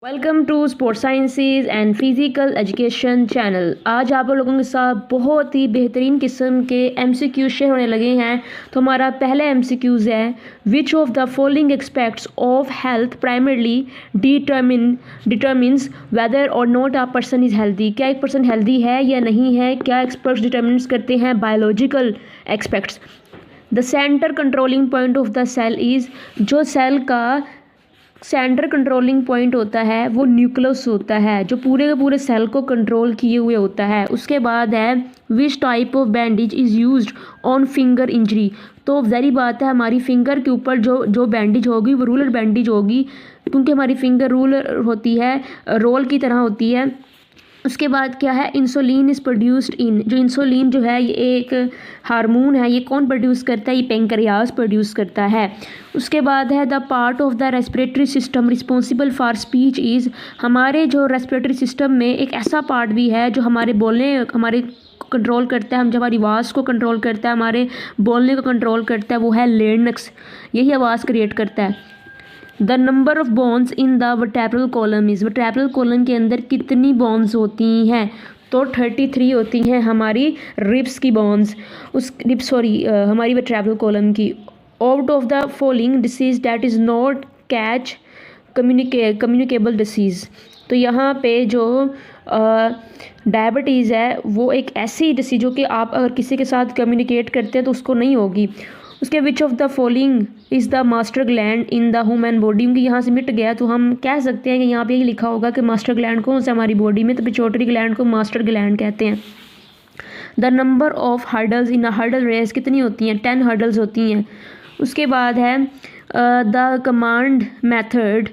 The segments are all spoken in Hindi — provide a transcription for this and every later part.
Welcome to sports sciences and physical education channel. आज आप लोगों के साथ बहुत ही बेहतरीन किस्म के एमसीक्यूज शेयर होने लगे हैं। तो हमारा पहला एमसीक्यूज है, which of the following aspects of health primarily determines whether or not a person is healthy. क्या एक पर्सन हेल्दी है या नहीं है, क्या एक्सपर्ट्स डिटर्मिन्स करते हैं biological expects. The centre controlling point of the cell is, जो सेल का सेंटर कंट्रोलिंग पॉइंट होता है वो न्यूक्लियस होता है, जो पूरे के पूरे सेल को कंट्रोल किए हुए होता है। उसके बाद है, which type of bandage is used on finger injury. तो ज़ाहिर बात है हमारी फिंगर के ऊपर जो बैंडेज होगी वो रूलर बैंडेज होगी, क्योंकि हमारी फिंगर रूलर होती है, रोल की तरह होती है। उसके बाद क्या है, इंसुलिन इज़ प्रोड्यूस्ड इन, जो इंसुलिन जो है ये एक हार्मोन है, ये कौन प्रोड्यूस करता है, ये पेंक्रियाज प्रोड्यूस करता है। उसके बाद है, the part of the respiratory system responsible for speech is, हमारे जो रेस्पिरेटरी सिस्टम में एक ऐसा पार्ट भी है जो हमारे बोलने हमारे कंट्रोल करता है, हम जब हमारी आवाज़ को कंट्रोल करता है, हमारे बोलने को कंट्रोल करता है, वो है लेनक्स, यही आवाज़ क्रिएट करता है। The number of bones in the vertebral column is, vertebral column के अंदर कितनी बोन्स होती हैं, तो 33 होती हैं हमारी रिब्स की बोन्स, हमारी वर्टेब्रल कॉलम की। Out of the following disease that is not catch communicable disease, तो यहाँ पे जो डायबिटीज़ है वो एक ऐसी डिसीज जो कि आप अगर किसी के साथ कम्युनिकेट करते हैं तो उसको नहीं होगी। उसके विच of the following is the master gland in the human body, क्योंकि यहाँ से मिट गया तो हम कह सकते हैं कि यहाँ पे ये लिखा होगा कि मास्टर ग्लैंड कौन सा हमारी बॉडी में, तो पिट्यूटरी ग्लैंड को मास्टर ग्लैंड कहते हैं। The number of hurdles in a hurdle race कितनी होती हैं, 10 हर्डल्स होती हैं। उसके बाद है, the command method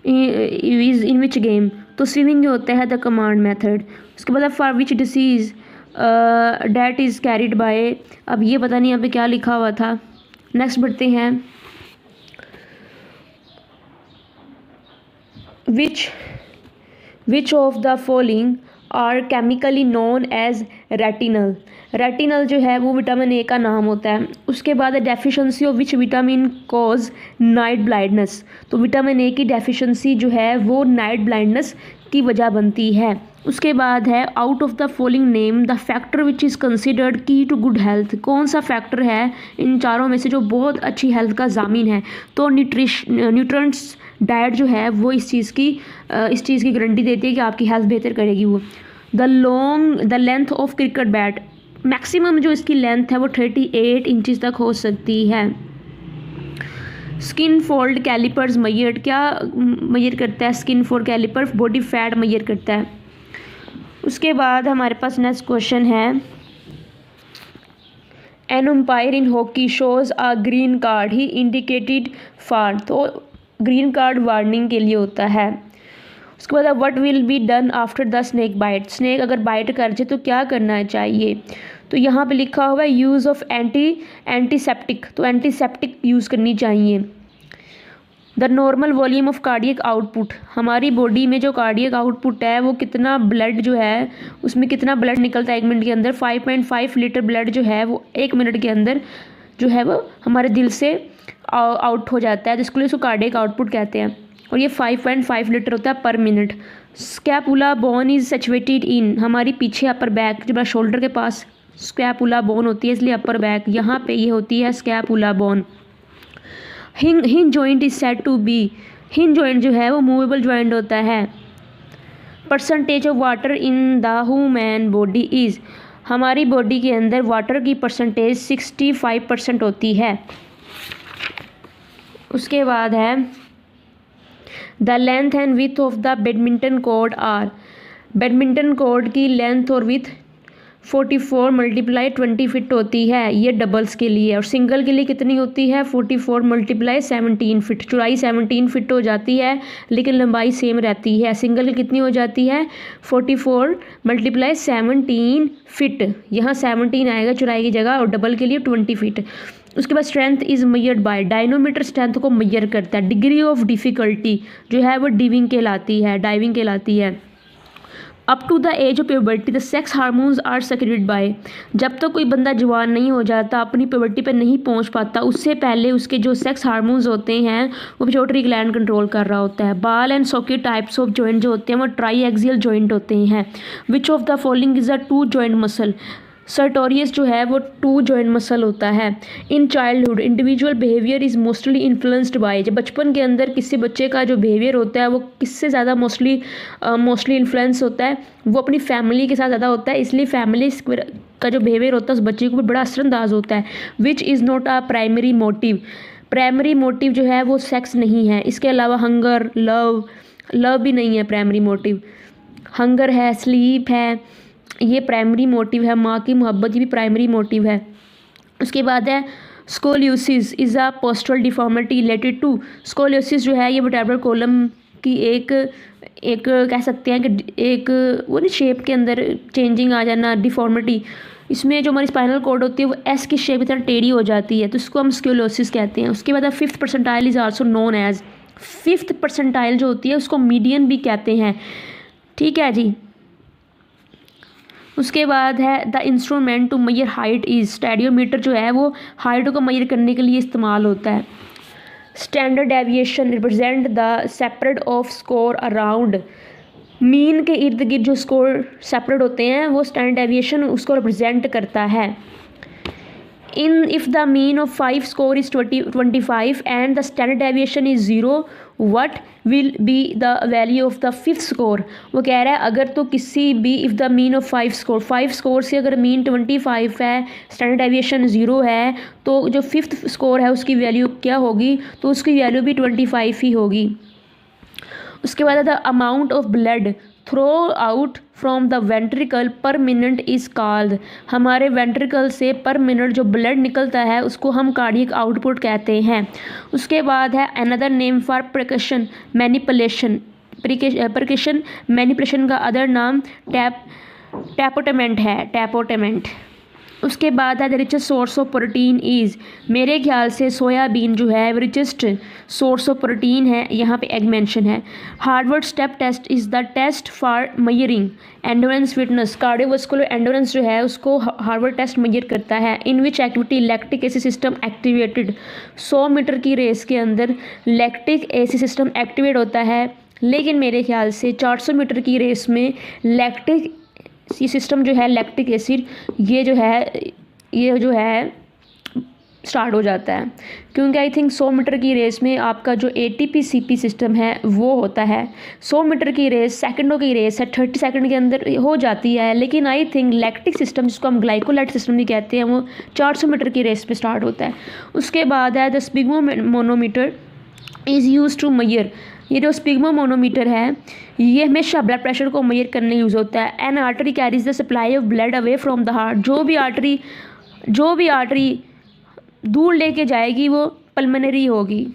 is in which game, तो स्विमिंग में होता है द कमांड मेथड। उसके बाद for which disease that is carried by, अब ये पता नहीं यहाँ पे क्या लिखा हुआ था। नेक्स्ट बढ़ते हैं, which of the following are chemically known as retinal, retinal जो है वो विटामिन ए का नाम होता है। उसके बाद deficiency of which vitamin cause night blindness, तो विटामिन ए की डेफिशिएंसी जो है वो नाइट ब्लाइंडनेस की वजह बनती है। उसके बाद है, out of the following name the factor which is considered की टू गुड हेल्थ, कौन सा फैक्टर है इन चारों में से जो बहुत अच्छी हेल्थ का ज़ामीन है, तो न्यूट्रिएंट्स डाइट जो है वो इस चीज़ की गारंटी देती है कि आपकी हेल्थ बेहतर करेगी वो। The length of cricket bat, maximum जो इसकी लेंथ है वो 38 इंचज़ तक हो सकती है। स्किन फोल्ड कैलिपर्स मेजर, क्या मेजर करता है skin fold calliper, body fat measure करता है। उसके बाद हमारे पास नेक्स्ट क्वेश्चन है, an umpire in hockey shows a green card he indicated for, तो ग्रीन कार्ड वार्निंग के लिए होता है। उसके बाद what will be done after the snake bite, snake अगर बाइट कर जाए तो क्या करना चाहिए, तो यहाँ पे लिखा हुआ है यूज़ ऑफ एंटीसेप्टिक, तो एंटीसेप्टिक यूज़ करनी चाहिए। The normal volume of cardiac output, हमारी बॉडी में जो कार्डियक आउटपुट है वो कितना ब्लड जो है उसमें कितना ब्लड निकलता है एक मिनट के अंदर, 5.5 लीटर ब्लड जो है वो एक मिनट के अंदर जो है वो हमारे दिल से आउट हो जाता है, जिसको इसको कार्डियक आउटपुट कहते हैं, और ये 5.5 लीटर होता है पर minute. Scapula bone is situated in, हमारी पीछे अपर बैक जो शोल्डर के पास स्कैपुला बोन होती है, इसलिए अपर बैक यहाँ पे ये होती है scapula bone. Hinge joint is said to be, hinge joint जो है वो मूवेबल जॉइंट होता है। Percentage of water in the human body is, हमारी बॉडी के अंदर वाटर की परसेंटेज 65% होती है। उसके बाद है, the length and width of the badminton court are, badminton court की लेंथ और विथ 44 × 20 फिट होती है, ये डबल्स के लिए, और सिंगल के लिए कितनी होती है 44 × 17 फिट, चौड़ाई 17 फिट हो जाती है लेकिन लंबाई सेम रहती है। सिंगल की कितनी हो जाती है 44 × 17 फिट, यहाँ 17 आएगा चौड़ाई की जगह, और डबल के लिए 20 फिट। उसके बाद strength is measured by, dynamometer strength को मेजर करता है। डिग्री ऑफ डिफ़िकल्टी जो है वो डाइविंग कहलाती है। Up to the age of puberty the sex hormones are secreted by, जब तक कोई बंदा जवान नहीं हो जाता, अपनी प्यूबर्टी पर नहीं पहुंच पाता, उससे पहले उसके जो सेक्स हार्मोन्स होते हैं वो पिट्यूटरी ग्लैंड कंट्रोल कर रहा होता है। Ball and socket types of joint जो होते हैं वो ट्राई एक्सियल जॉइंट होते हैं। Which of the following is a two joint muscle, sartorius जो है वो टू जॉइंट मसल होता है। In childhood individual behaviour is mostly influenced by, जब बचपन के अंदर किसी बच्चे का जो बिहेवियर होता है वो किससे ज़्यादा मोस्टली इन्फ्लुएंस होता है, वो अपनी फैमिली के साथ ज़्यादा होता है, इसलिए फैमिली का जो बिहेवियर होता है उस बच्चे के ऊपर बड़ा असरअंदाज होता है। Which is not a primary motive, primary motive जो है वो सेक्स नहीं है। इसके अलावा हंगर, लव भी नहीं है प्राइमरी मोटिव। हंगर है, स्लीप है, ये प्राइमरी मोटिव है। माँ की मोहब्बत ये भी प्राइमरी मोटिव है। उसके बाद है scoliosis is a postural deformity related to, scoliosis जो है ये वर्टेब्रल कॉलम की एक कह सकते हैं कि एक वो नहीं शेप के अंदर चेंजिंग आ जाना, डिफॉर्मिटी। इसमें जो हमारी स्पाइनल कॉर्ड होती है वो एस की शेप की तरह टेढ़ी हो जाती है, तो इसको हम स्कोलियोसिस कहते हैं। उसके बाद fifth percentile is also known as, fifth percentile जो होती है उसको मीडियन भी कहते हैं। ठीक है जी। उसके बाद है the instrument to measure height is, stadiometer जो है वो हाइट को मेजर करने के लिए इस्तेमाल होता है। Standard deviation represent the separate off score around, mean के इर्द गिर्द जो स्कोर सेपरेट होते हैं वो स्टैंडर्ड डेविएशन उसको रिप्रेजेंट करता है। if the mean of 5 score is 25 and the standard deviation is 0, what will be the value of the fifth score, वो कह रहा है अगर तो किसी भी if the mean of 5 score से अगर मीन 25 है, स्टैंडर्ड डेविएशन 0 है, तो जो फिफ्थ स्कोर है उसकी वैल्यू क्या होगी, तो उसकी वैल्यू भी 25 ही होगी। उसके बाद the amount of blood throw out from the ventricle per minute is called, हमारे वेंट्रिकल से पर मिनट जो ब्लड निकलता है उसको हम कार्डियक आउटपुट कहते हैं। उसके बाद है another name for percussion manipulation, percussion manipulation का अदर नाम टैपोटेमेंट है, टैपोटेमेंट। उसके बाद है the richest source of protein is, मेरे ख्याल से सोयाबीन जो है रिचेस्ट सोर्स ऑफ प्रोटीन है, यहाँ पे एग मेंशन है। Harvard step test is the test for measuring endurance fitness, cardiovascular endurance जो है उसको हार्वर्ड टेस्ट मेजर करता है। In which activity lactic acid system activated, 100 meter की रेस के अंदर लैक्टिक एसिड सिस्टम एक्टिवेट होता है, लेकिन मेरे ख्याल से 400 मीटर की रेस में लैक्टिक सिस्टम जो है लैक्टिक एसिड ये जो है स्टार्ट हो जाता है, क्योंकि आई थिंक 100 मीटर की रेस में आपका जो ATP CP सिस्टम है वो होता है। 100 मीटर की रेस सेकंडों की रेस है, 30 सेकंड के अंदर हो जाती है, लेकिन आई थिंक लैक्टिक सिस्टम जिसको हम ग्लाइकोलाइट सिस्टम भी कहते हैं वो 400 मीटर की रेस पे स्टार्ट होता है। उसके बाद है the sphygmomanometer is use to measure, ये जो स्पिग्मोमोनोमीटर है ये हमेशा ब्लड प्रेशर को मेजर करने यूज़ होता है। An artery carries the supply of blood away from the heart, जो भी आर्टरी दूर लेके जाएगी वो पल्मोनरी होगी,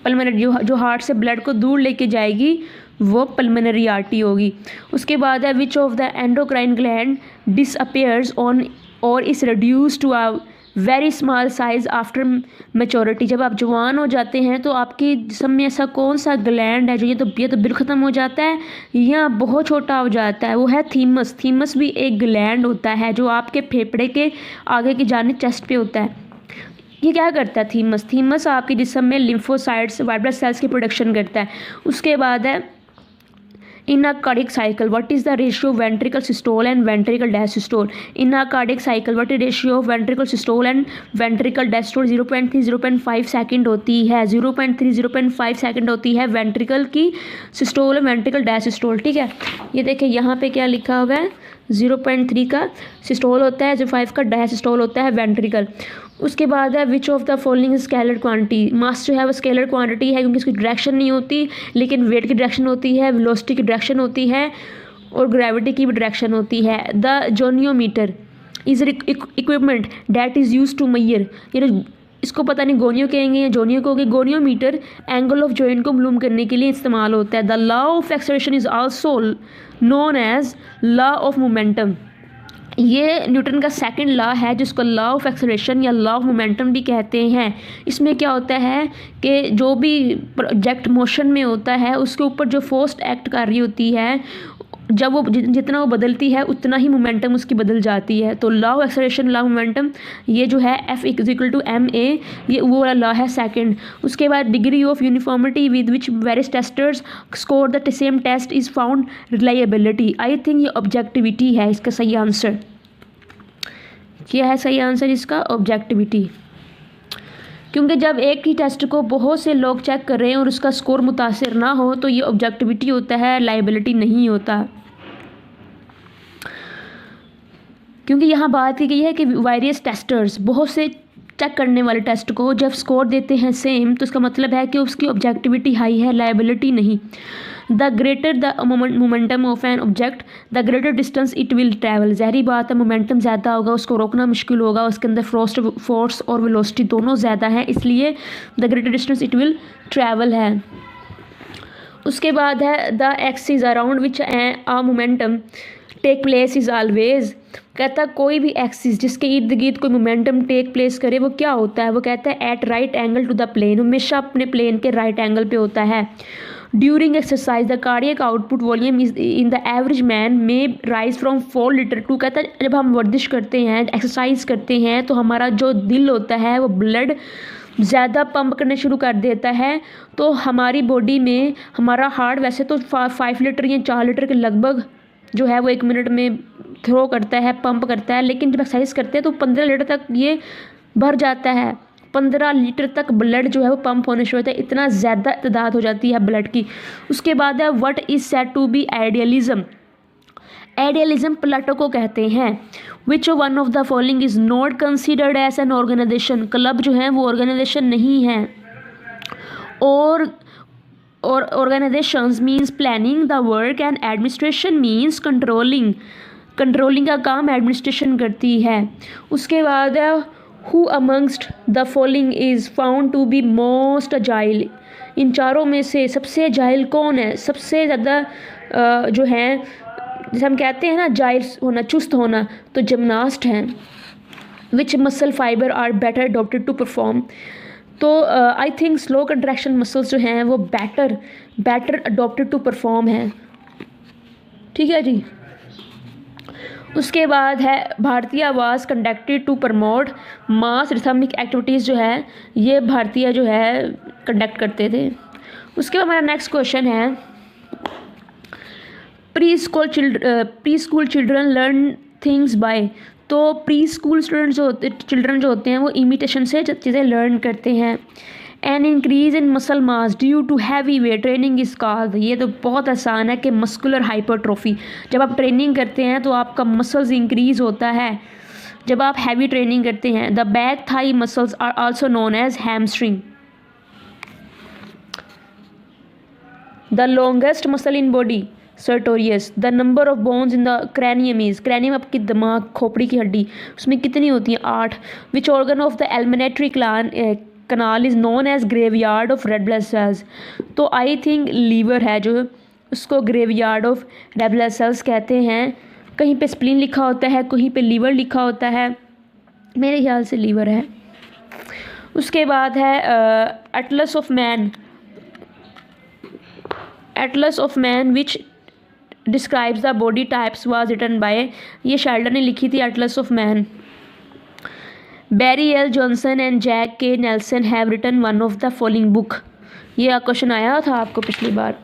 पल्मोनरी जो हार्ट से ब्लड को दूर लेके जाएगी वो पल्मोनरी आर्टरी होगी। उसके बाद है which of the endocrine gland disappears on or is reduce to a very small size after maturity, जब आप जवान हो जाते हैं तो आपके जिस्म में ऐसा कौन सा ग्लैंड है जो ये तो बिल्कुल ख़त्म हो जाता है या बहुत छोटा हो जाता है, वो है थीमस। थीमस भी एक ग्लैंड होता है जो आपके फेफड़े के आगे की जानिब चेस्ट पे होता है। ये क्या करता है थीमस आपके जिस्म में लिम्फोसाइट्स वाइट ब्लड सेल्स की प्रोडक्शन करता है। उसके बाद है in a cardiac cycle what is the ratio of ventricle systole and ventricle diastole, in a cardiac cycle what is ratio of ventricle systole and ventricle diastole 0.3 0.5 second होती है, 0.3 0.5 सेकंड होती है वेंट्रिकल की सिस्टोल और वेंट्रिकल डायसिस्टोल। ठीक है, ये देखिए यहाँ पे क्या लिखा हुआ है, 0.3 का सिस्टोल होता है, 0.5 का डायसिस्टोल होता है वेंट्रिकल। उसके बाद है which of the following scalar quantity, mass जो है वो स्केलर क्वांटिटी है क्योंकि इसकी डायरेक्शन नहीं होती, लेकिन वेट की डायरेक्शन होती है, वेलोसिटी की डायरेक्शन होती है और ग्रेविटी की भी डायरेक्शन होती है। The goniometer is equipment that is use to measure, ये इसको पता नहीं गोनियो कहेंगे या जोनियो कहोगे, गोनियोमीटर एंगल ऑफ जॉइंट को मालूम करने के लिए इस्तेमाल होता है। The law of acceleration is also known as law of momentum, ये न्यूटन का सेकंड लॉ है जिसको लॉ ऑफ एक्सेलरेशन या लॉ ऑफ मोमेंटम भी कहते हैं। इसमें क्या होता है कि जो भी प्रोजेक्ट मोशन में होता है उसके ऊपर जो फोर्स एक्ट कर रही होती है जब वो जितना वो बदलती है उतना ही मोमेंटम उसकी बदल जाती है। तो law of acceleration, law of momentum, ये जो है F=ma, ये वो वाला लॉ है सेकंड। उसके बाद degree of uniformity with which various testers score the same test is found reliability. I think ये ऑब्जेक्टिविटी है इसका सही आंसर। क्या है सही आंसर इसका? ऑब्जेक्टिविटी। क्योंकि जब एक ही टेस्ट को बहुत से लोग चेक कर रहे हैं और उसका स्कोर मुतासिर ना हो तो ये ऑब्जेक्टिविटी होता है, लायबिलिटी नहीं होता। क्योंकि यहाँ बात की गई है कि वेरियस टेस्टर्स, बहुत से चेक करने वाले टेस्ट को जब स्कोर देते हैं सेम, तो इसका मतलब है कि उसकी ऑब्जेक्टिविटी हाई है, लायबिलिटी नहीं। The greater the momentum of an object the greater distance it will travel. ज़ाहिर बात है, मोमेंटम ज़्यादा होगा, उसको रोकना मुश्किल होगा, उसके अंदर फोर्स और वेलोसिटी दोनों ज़्यादा हैं, इसलिए the greater distance it will travel है। उसके बाद है the axis around which a momentum take place is always. कहता है कोई भी एक्सिस जिसके इर्द गिर्द कोई मोमेंटम टेक प्लेस करे वो क्या होता है? वो कहता है at right angle to the plane, हमेशा अपने प्लेन के राइट एंगल पे होता है। During exercise the cardiac output volume is in the average man में राइज फ्रॉम 4 लीटर टू। कहता है जब हम वर्जिश करते हैं, एक्सरसाइज करते हैं, तो हमारा जो दिल होता है वो ब्लड ज़्यादा पंप करने शुरू कर देता है। तो हमारी बॉडी में हमारा हार्ट वैसे तो 5 लीटर या 4 लीटर के लगभग जो है वो 1 मिनट में थ्रो करता है, पंप करता है, लेकिन जब एक्सरसाइज करते हैं तो 15 लीटर तक ये भर जाता है। 15 लीटर तक ब्लड जो है वो पंप होने शुरू होता है, इतना ज़्यादा तादाद हो जाती है ब्लड की। उसके बाद है what is said to be idealism. Idealism Plato को कहते हैं। Which one of the following is not considered as an organisation. Club जो है वो ऑर्गेनाइजेशन नहीं है। और organisations means planning the work and administration means controlling. Controlling का काम एडमिनिस्ट्रेशन करती है। उसके बाद है who amongst the following is found to be most agile. इन चारों में से सबसे अजाइल कौन है? सबसे ज़्यादा जो है, जैसे हम कहते हैं ना जाइल होना, चुस्त होना, तो जिमनास्ट हैं। Which muscle fibre are better adopted to perform. तो I think slow contraction muscles जो हैं वो बेटर अडॉप्टेड टू परफॉर्म हैं। ठीक है जी। उसके बाद है भारतीय आवाज़ conducted to promote mass rhythmic activities जो है ये भारतीय जो है कंडक्ट करते थे। उसके बाद हमारा नेक्स्ट क्वेश्चन है pre school children learn things by. तो प्री स्कूल चिल्ड्रन जो होते हैं वो इमिटेशन से चीज़ें लर्न करते हैं। An increase in muscle mass due to heavy weight training is called. ये तो बहुत आसान है कि मस्कुलर हाइपरट्रोफी। जब आप ट्रेनिंग करते हैं तो आपका मसल्स इंक्रीज होता है जब आप हैवी ट्रेनिंग करते हैं। The back thigh muscles are also known as hamstring. The longest muscle in body sartorius. The number of bones in the cranium is, cranium आपकी दिमाग खोपड़ी की हड्डी, उसमें कितनी होती हैं? 8। Which organ of the alimentary canal is known as graveyard of red blood cells. तो आई थिंक लीवर है जो उसको graveyard of red blood cells कहते हैं। कहीं पे स्प्लीन लिखा होता है, कहीं पे लीवर लिखा होता है, मेरे ख्याल से लीवर है। उसके बाद है atlas of man which describes the body types was written by. ये शेल्डन ने लिखी थी atlas of man. Barry L Johnson and Jack K Nelson have written one of the following book. ये क्वेश्चन आया था आपको पिछली बार।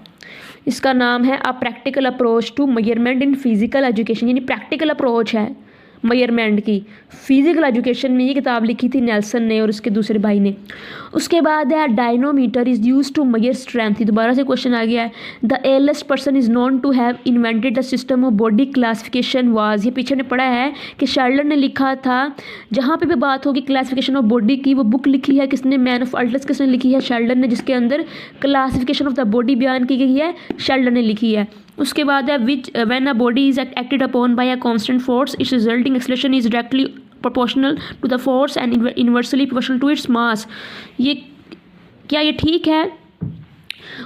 इसका नाम है a practical approach to measurement in physical education, यानी प्रैक्टिकल अप्रोच है मेजरमेंट की फिजिकल एजुकेशन में। ये किताब लिखी थी नेल्सन ने और उसके दूसरे भाई ने। उसके बाद है dynamometer is use to measure strength. दोबारा से क्वेश्चन आ गया है। The earliest person is known to have invented the system of body classification was. ये पीछे ने पढ़ा है कि शेल्डन ने लिखा था। जहाँ पे भी बात होगी क्लासिफिकेशन ऑफ बॉडी की, वो बुक लिखी है किसने? मैन ऑफ अल्टस किसने लिखी है? शेल्डन ने, जिसके अंदर क्लासिफिकेशन ऑफ द बॉडी बयान की गई है, शेल्डन ने लिखी है। उसके बाद है which when a body is acted upon by a constant force its resulting acceleration is directly proportional to the force and inversely proportional to its mass. ये क्या ये ठीक है?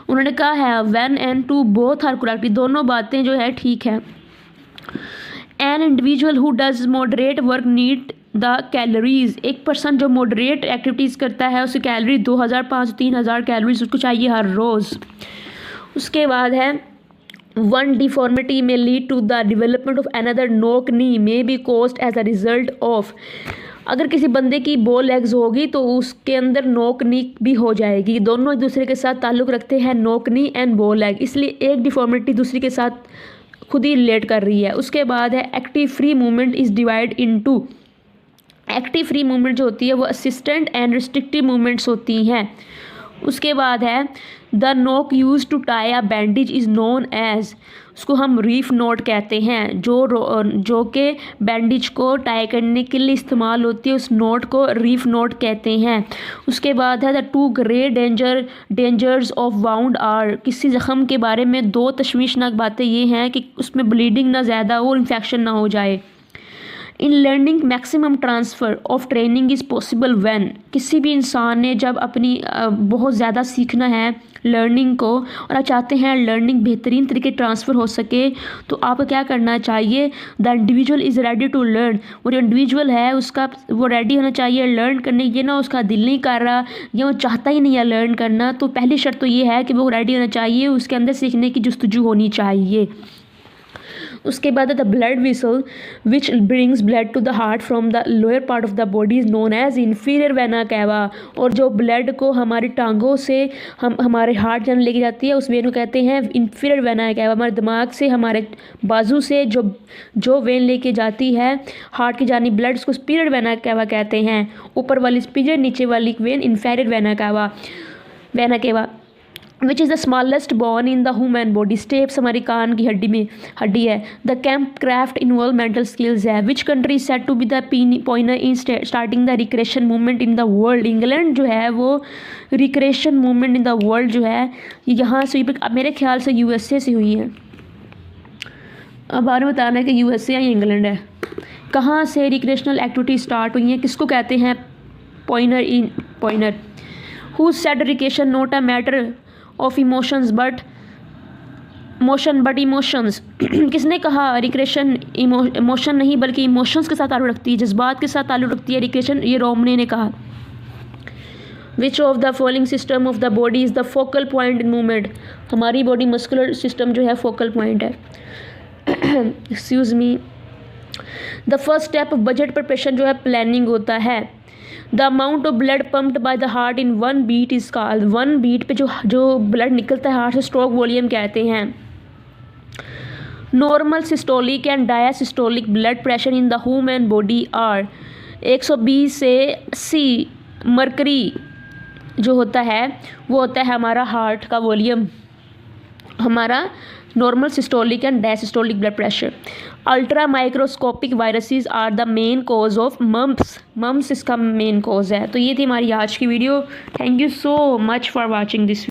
उन्होंने कहा है when and two both are correct, दोनों बातें जो है ठीक है। An individual who does moderate work need the calories. एक पर्सन जो मॉडरेट एक्टिविटीज़ करता है उसे कैलोरी 2000, 500, 3000 कैलोरीज उसको चाहिए हर रोज़। उसके बाद है One deformity may lead to the development of another knock knee may be caused as a result of। अगर किसी बंदे की बो लेग्स होगी तो उसके अंदर नोक नी भी हो जाएगी। दोनों एक दूसरे के साथ ताल्लुक़ रखते हैं, नोक नी एंड बो लेग, इसलिए एक डिफॉर्मिटी दूसरी के साथ खुद ही रिलेट कर रही है। उसके बाद है active free movement is divide into. Active free movement जो होती है वो असिस्टेंट एंड रिस्ट्रिक्टिव मूवमेंट्स होती हैं। उसके बाद है the knot use to tie a bandage is known as. उसको हम रीफ नोट कहते हैं, जो कि बैंडेज को टाई करने के लिए इस्तेमाल होती है, उस नोट को रीफ नोट कहते हैं। उसके बाद है the two great dangers of wound are. किसी ज़ख़म के बारे में दो तशवीशनाक बातें ये हैं कि उसमें ब्लीडिंग ना ज़्यादा हो और इन्फेक्शन ना हो जाए। In learning maximum transfer of training is possible when. किसी भी इंसान ने जब अपनी बहुत ज़्यादा सीखना है लर्निंग को और आप चाहते हैं लर्निंग बेहतरीन तरीके ट्रांसफ़र हो सके, तो आपको क्या करना चाहिए, the individual is ready to learn. वो जो इंडिविजुअल है उसका वो रेडी होना चाहिए लर्न करने। ये ना उसका दिल नहीं कर रहा या वो चाहता ही नहीं है लर्न करना, तो पहली शर्त तो ये है कि वो रेडी होना चाहिए, उसके अंदर सीखने की जस्तजू होनी चाहिए। उसके बाद the blood vessel which brings blood to the heart from the lower part of the body is known as inferior vena cava. और जो ब्लड को हमारी टांगों से हमारे हार्ट जाने लेके जाती है उस वेन को कहते हैं इन्फीरियर वेना कैवा। हमारे दिमाग से हमारे बाजू से जो वेन लेके जाती है हार्ट की जानी ब्लड, उसको सुपीरियर वेना कैवा कहते हैं। ऊपर वाली सुपीरियर, नीचे वाली vein inferior vena cava which is the smallest bone in the human body. Stapes हमारी कान की हड्डी है। The camp craft involve mental skills है। Which country is set to be the pioneer in starting the recreation movement in the world. England जो है वो recreation movement in the world जो है यहाँ से मेरे ख्याल से यूएसए से हुई है। अब बारे में बताना है कि यूएसए या इंग्लैंड है। कहाँ से रिक्रेशनल एक्टिविटी स्टार्ट हुई है, किसको कहते हैं pioneer. Who said recreation not a matter of emotions but emotions. किसने कहा रिक्रेशन इमोशन नहीं बल्कि इमोशंस के साथ ताल्लुक़ रखती है, जज्बात के साथ ताल्लुक़ रखती है रिक्रेशन, ये रोमने ने कहा। Which of the following system of the body is the focal point in movement. हमारी बॉडी मस्कुलर सिस्टम जो है फोकल पॉइंट है। Excuse me. The first step of budget preparation जो है प्लानिंग होता है। The amount of blood pumped by the heart in one beat is called. One beat पे जो ब्लड निकलता है हार्ट से स्ट्रोक वॉल्यूम कहते हैं। Normal systolic and diastolic blood pressure in the human body are 120 से 80 मरकरी जो होता है वो होता है हमारा हार्ट का वॉल्यूम, हमारा normal systolic and diastolic blood pressure. Ultra microscopic viruses are the main cause of mumps इसका मेन कॉज है। तो ये थी हमारी आज की video. Thank you so much for watching this.